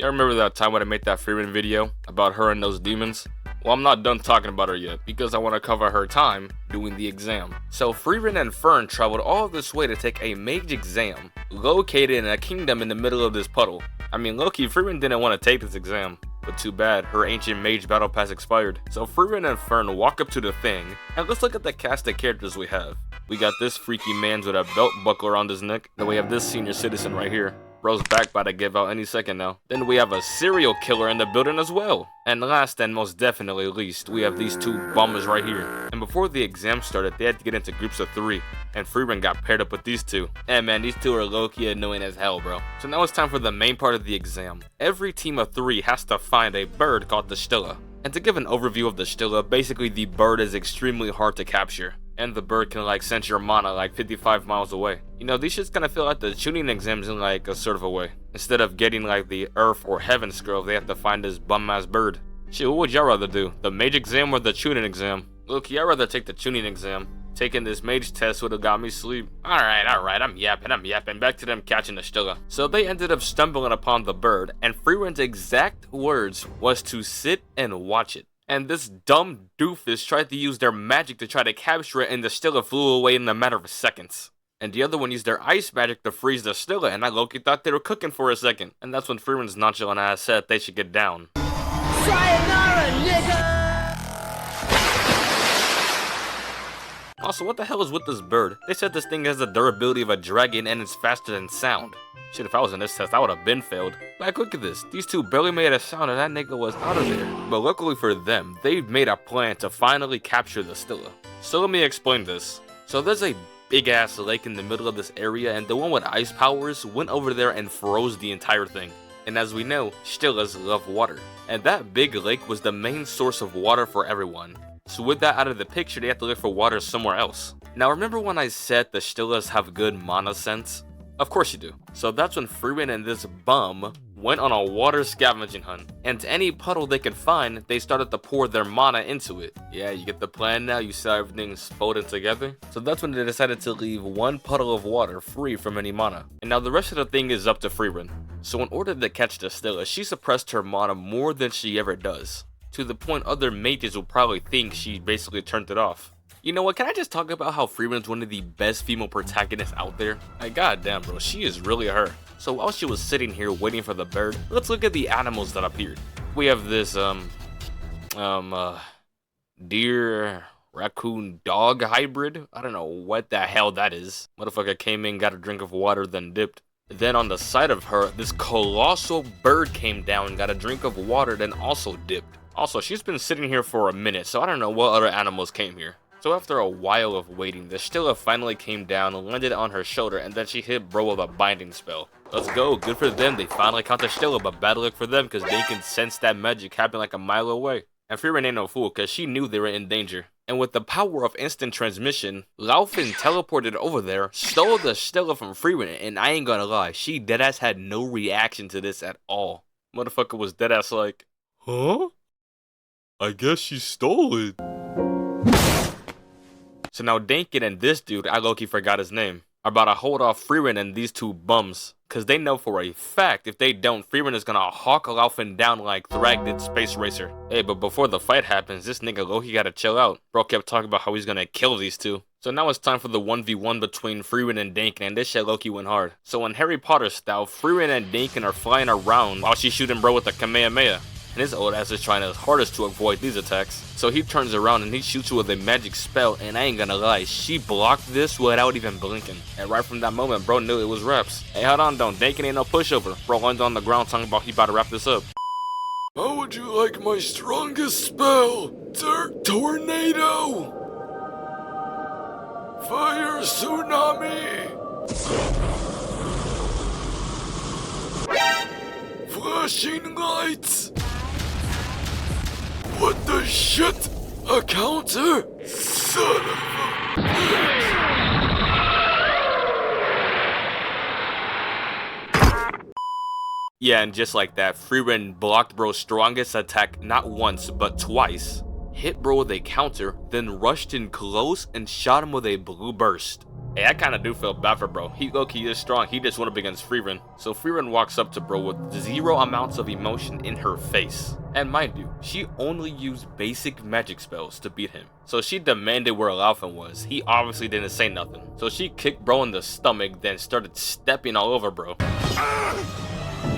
Y'all remember that time when I made that Frieren video about her and those demons? Well, I'm not done talking about her yet, because I want to cover her time doing the exam. So Frieren and Fern traveled all this way to take a mage exam, located in a kingdom in the middle of this puddle. I mean, low-key, Frieren didn't want to take this exam, but too bad, her ancient mage battle pass expired. So Frieren and Fern walk up to the thing, and let's look at the cast of characters we have. We got this freaky man with a belt buckle around his neck, then we have this senior citizen right here. Bro's back about to give out any second now. Then we have a serial killer in the building as well. And last and most definitely least, we have these two bombers right here. And before the exam started, they had to get into groups of 3. And Frieren got paired up with these two. And man, these two are low-key annoying as hell, bro. So now it's time for the main part of the exam. Every team of 3 has to find a bird called the Stilla. And to give an overview of the Stilla, basically the bird is extremely hard to capture. And the bird can like sense your mana like 55 miles away. You know, these shit's gonna feel like the tuning exams in like a sort of a way. Instead of getting like the Earth or Heaven scroll, they have to find this bum-ass bird. Shit, what would y'all rather do? The mage exam or the tuning exam? Look, I'd rather take the tuning exam. Taking this mage test would have got me sleep. Alright, I'm yapping. Back to them catching the Stilla. So they ended up stumbling upon the bird, and Frieren's exact words was to sit and watch it. And this dumb doofus tried to use their magic to try to capture it, and the Stilla flew away in a matter of seconds. And the other one used their ice magic to freeze the Stilla, and I low-key thought they were cooking for a second. And that's when Frieren's nonchalant ass said they should get down. Sayonara, nigga! Also, what the hell is with this bird? They said this thing has the durability of a dragon and it's faster than sound. Shit, if I was in this test, I would have been failed. Like, look at this. These two barely made a sound and that nigga was out of there. But luckily for them, they've made a plan to finally capture the Stilla. So let me explain this. So there's a big ass lake in the middle of this area, and the one with ice powers went over there and froze the entire thing. And as we know, Stillas love water. And that big lake was the main source of water for everyone. So with that out of the picture, they have to look for water somewhere else. Now remember when I said the Stillas have good mana sense? Of course you do. So that's when Frieren and this bum went on a water scavenging hunt. And to any puddle they could find, they started to pour their mana into it. Yeah, you get the plan now, you saw everything's folded together. So that's when they decided to leave one puddle of water free from any mana. And now the rest of the thing is up to Frieren. So in order to catch the Stilla, she suppressed her mana more than she ever does. To the point other mages will probably think she basically turned it off. You know what, can I just talk about how Frieren's one of the best female protagonists out there? Like, goddamn bro, she is really her. So while she was sitting here waiting for the bird, let's look at the animals that appeared. We have this, deer, raccoon, dog hybrid. I don't know what the hell that is. Motherfucker came in, got a drink of water, then dipped. Then on the side of her, this colossal bird came down, got a drink of water, then also dipped. Also, she's been sitting here for a minute, so I don't know what other animals came here. So after a while of waiting, the Stilla finally came down, landed on her shoulder, and then she hit bro with a binding spell. Let's go, good for them, they finally caught the Stilla, but bad luck for them because they can sense that magic happen like a mile away. And Frieren ain't no fool because she knew they were in danger. And with the power of instant transmission, Laufin teleported over there, stole the Stilla from Frieren, and I ain't gonna lie, she deadass had no reaction to this at all. Motherfucker was deadass like, huh? I guess she stole it. So now Dankin and this dude, I low-key forgot his name, are about to hold off Frieren and these two bums. Cause they know for a fact if they don't, Frieren is gonna hawk Laufin down like Thrag did Space Racer. Hey, but before the fight happens, this nigga low-key gotta chill out. Bro kept talking about how he's gonna kill these two. So now it's time for the 1v1 between Frieren and Dankin, and this shit low-key went hard. So in Harry Potter style, Frieren and Dankin are flying around while she's shooting bro with a Kamehameha. And his old ass is trying his hardest to avoid these attacks. So he turns around and he shoots her with a magic spell, and I ain't gonna lie, she blocked this without even blinking. And right from that moment, bro knew it was reps. Hey, hold on, don't. Dankin ain't no pushover. Bro landed on the ground talking about he about to wrap this up. How would you like my strongest spell? Tornado! Fire tsunami! Flashing lights! What the shit? A counter? Son of a bitch! Yeah, and just like that, Frieren blocked bro's strongest attack not once, but twice. hit bro with a counter, then rushed in close and shot him with a blue burst. Hey, I kinda do feel bad for bro. He low-key is strong, he just went up against Frieren. So Frieren walks up to bro with 0 amounts of emotion in her face. And mind you, she only used basic magic spells to beat him. So she demanded where Laufin was. He obviously didn't say nothing. So she kicked bro in the stomach, then started stepping all over bro.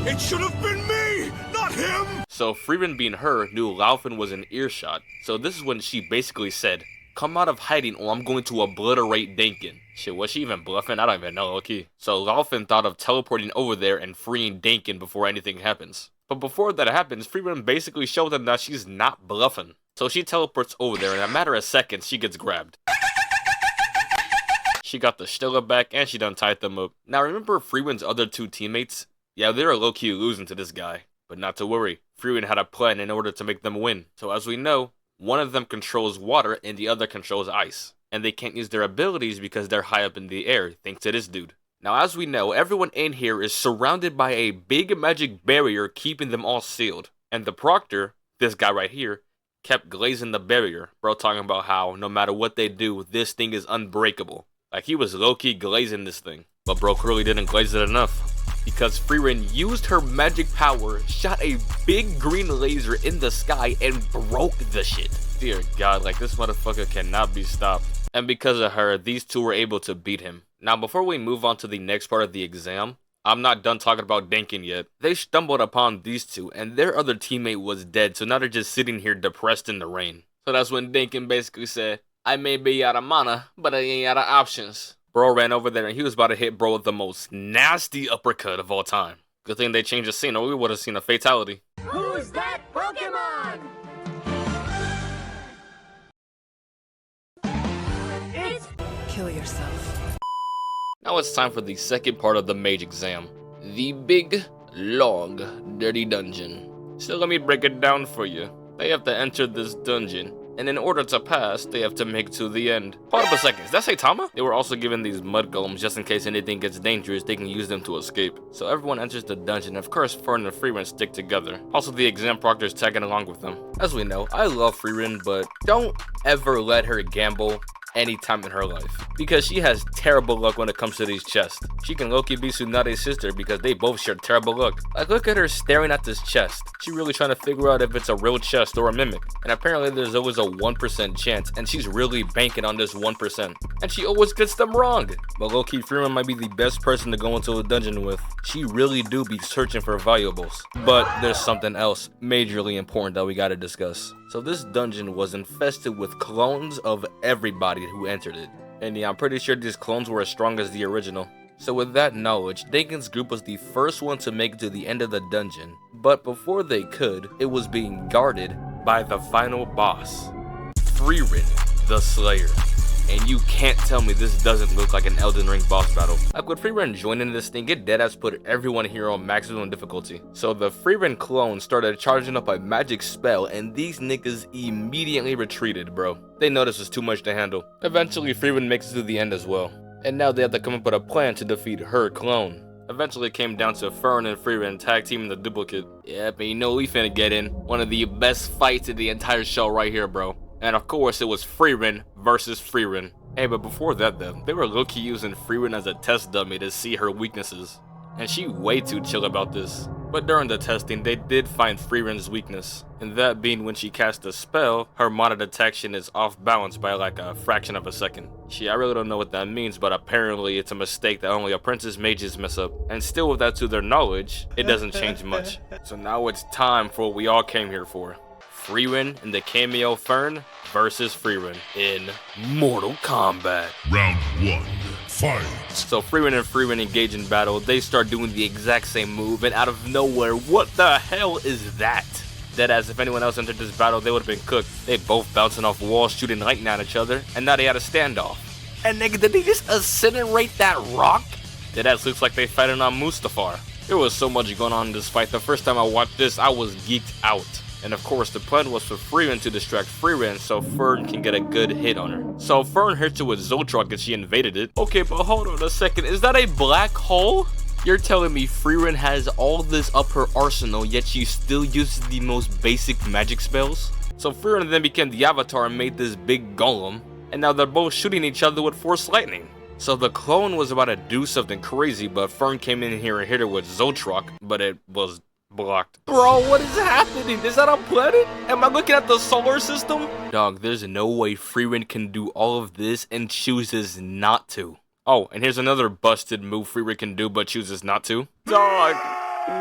It should have been me, not him! So Frieren, being her, knew Laufin was in earshot. So this is when she basically said, "Come out of hiding or I'm going to obliterate Dakin." Shit, was she even bluffing? I don't even know, okay. So Laufin thought of teleporting over there and freeing Dakin before anything happens. But before that happens, Frieren basically showed them that she's not bluffing. So she teleports over there, and in a matter of seconds, she gets grabbed. She got the Stella back, and she done tied them up. Now remember Frieren's other 2 teammates? Yeah, they were low-key losing to this guy. But not to worry, Frieren had a plan in order to make them win. So as we know, one of them controls water and the other controls ice. And they can't use their abilities because they're high up in the air, thanks to this dude. Now as we know, everyone in here is surrounded by a big magic barrier keeping them all sealed. And the Proctor, this guy right here, kept glazing the barrier. Bro talking about how no matter what they do, this thing is unbreakable. Like he was low-key glazing this thing. But bro clearly didn't glaze it enough. Because Frieren used her magic power, shot a big green laser in the sky, and broke the shit. Dear God, like this motherfucker cannot be stopped. And because of her, these 2 were able to beat him. Now before we move on to the next part of the exam, I'm not done talking about Dakin yet. They stumbled upon these 2, and their other teammate was dead, so now they're just sitting here depressed in the rain. So that's when Dakin basically said, "I may be out of mana, but I ain't out of options." Bro ran over there and he was about to hit bro with the most nasty uppercut of all time. Good thing they changed the scene or we would have seen a fatality. Who's that Pokemon? It's... Kill yourself. Now it's time for the second part of the Mage exam. The big, long, dirty dungeon. So let me break it down for you. They have to enter this dungeon. And in order to pass, they have to make it to the end. Hold up a second, is that Saitama? They were also given these mud golems just in case anything gets dangerous, they can use them to escape. So everyone enters the dungeon, of course Frieren and Frieren stick together. Also the exam proctor is tagging along with them. As we know, I love Frieren, but don't ever let her gamble any time in her life, because she has terrible luck when it comes to these chests. She can low-key be Tsunade's sister because they both share terrible luck. Like, look at her staring at this chest. She really trying to figure out if it's a real chest or a mimic. And apparently there's always a 1% chance, and she's really banking on this 1%. And she always gets them wrong. But low-key, Frieren might be the best person to go into a dungeon with. She really do be searching for valuables. But there's something else majorly important that we gotta discuss. So this dungeon was infested with clones of everybody who entered it. And yeah, I'm pretty sure these clones were as strong as the original. So with that knowledge, Dakin's group was the first one to make it to the end of the dungeon. But before they could, it was being guarded by the final boss, Frieren the Slayer. And you can't tell me this doesn't look like an Elden Ring boss battle. Like with Frieren joining this thing, it deadass put everyone here on maximum difficulty. So the Frieren clone started charging up a magic spell and these niggas immediately retreated, bro. They know this was too much to handle. Eventually Frieren makes it to the end as well. And now they have to come up with a plan to defeat her clone. Eventually it came down to Frieren and Frieren tag teaming the duplicate. Yep, and you know we finna get in. One of the best fights in the entire show right here, bro. And of course, it was Frieren versus Frieren. Hey, but before that though, they were low-key using Frieren as a test dummy to see her weaknesses. And she way too chill about this. But during the testing, they did find Frieren's weakness. And that being when she casts a spell, her mana detection is off balance by like a fraction of a second. Shit, I really don't know what that means, but apparently it's a mistake that only apprentice mages mess up. And still with that to their knowledge, it doesn't change much. So now it's time for what we all came here for. Frieren and the cameo Fern versus Frieren in Mortal Kombat. Round 1, fight! So Frieren and Frieren engage in battle. They start doing the exact same move, and out of nowhere, what the hell is that? Deadass, if anyone else entered this battle, they would have been cooked. They both bouncing off walls, shooting lightning at each other, and now they had a standoff. And nigga, did they just incinerate that rock? Deadass looks like they fighting on Mustafar. There was so much going on in this fight. The first time I watched this, I was geeked out. And of course, the plan was for Frieren to distract Frieren so Fern can get a good hit on her. So Fern hits her with Zoltron and she invaded it. Okay, but hold on a second, is that a black hole? You're telling me Frieren has all this up her arsenal, yet she still uses the most basic magic spells? So Frieren then became the Avatar and made this big golem, and now they're both shooting each other with Force Lightning. So the clone was about to do something crazy, but Fern came in here and hit her with Zoltrak, but it was blocked. Bro, what is happening? Is that a planet? Am I looking at the solar system? Dog, there's no way Frieren can do all of this and chooses not to. Oh, and here's another busted move Frieren can do but chooses not to. Dog,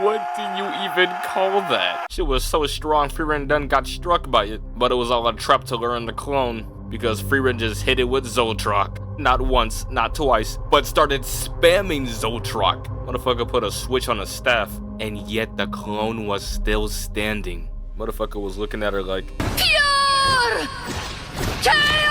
what do you even call that? She was so strong, Frieren done got struck by it, but it was all a trap to learn the clone, because Frieren just hit it with Zoltrak. Not once, not twice, but started spamming Zoltrak. Motherfucker put a switch on a staff, and yet the clone was still standing. Motherfucker was looking at her like, Pure chaos!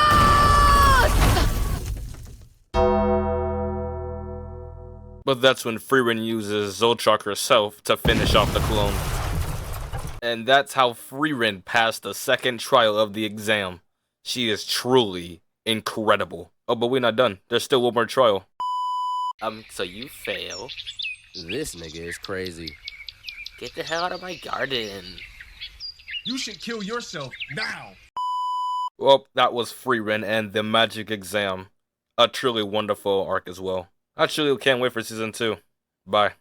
but that's when Frieren uses Zoltrak herself to finish off the clone. And that's how Frieren passed the second trial of the exam. She is truly incredible. Oh, but we're not done. There's still one more trial. So you fail. This nigga is crazy. Get the hell out of my garden. You should kill yourself now. Well, that was Frieren and the Magic Exam. A truly wonderful arc as well. I truly can't wait for season 2. Bye.